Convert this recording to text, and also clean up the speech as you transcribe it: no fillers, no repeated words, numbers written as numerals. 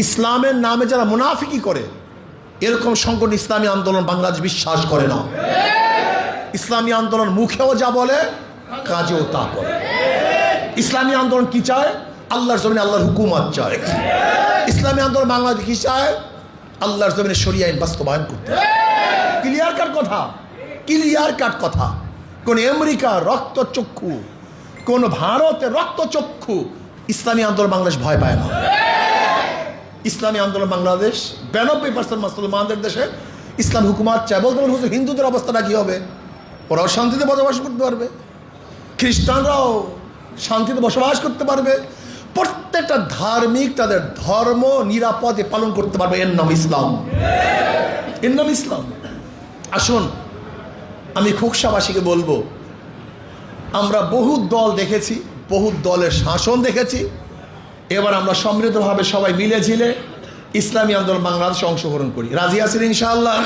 ইসলামের নামে যারা মুনাফিকি করে এরকম সংগঠন ইসলামী আন্দোলন বাংলাদেশ বিশ্বাস করে না। ইসলামী আন্দোলন মুখেও যা বলে কাজেও তা করে। ইসলামী আন্দোলন কি চায়? আল্লাহর জমিনে আল্লাহর হুকুমত চায়। ইসলামী আন্দোলন বাংলাদেশ কি চায়? আল্লাহর জমিনে শরিয়া আইন বাস্তবায়ন করতে। ক্লিয়ার কাট কথা, ক্লিয়ার কাট কথা। কোন আমেরিকা রক্তচক্ষু, কোন ভারতের রক্তচক্ষু ইসলামী আন্দোলন বাংলাদেশ ভয় পায় না। ইসলামী আন্দোলন বাংলাদেশ 92% মুসলমানদের দেশে ইসলাম হুকুমত চায়। বলতে বলুন হুজুর হিন্দুদের অবস্থাটা কি হবে? ওরাও শান্তিতে বসবাস করতে পারবে, খ্রিস্টানরাও শান্তিতে বসবাস করতে পারবে, প্রত্যেকটা ধার্মিক তাদের ধর্ম নিরাপদে পালন করতে পারবে। এর নাম ইসলাম, এর নাম ইসলাম। আসুন আমি খোকসাবাসীকে বলবো, আমরা বহু দল দেখেছি, বহু দলের শাসন দেখেছি। এবার আমরা সমৃদ্ধভাবে সবাই মিলে ঝিলে ইসলামী আন্দোলন বাংলাদেশে অংশগ্রহণ করি। রাজি আছেন ইনশাআল্লাহ?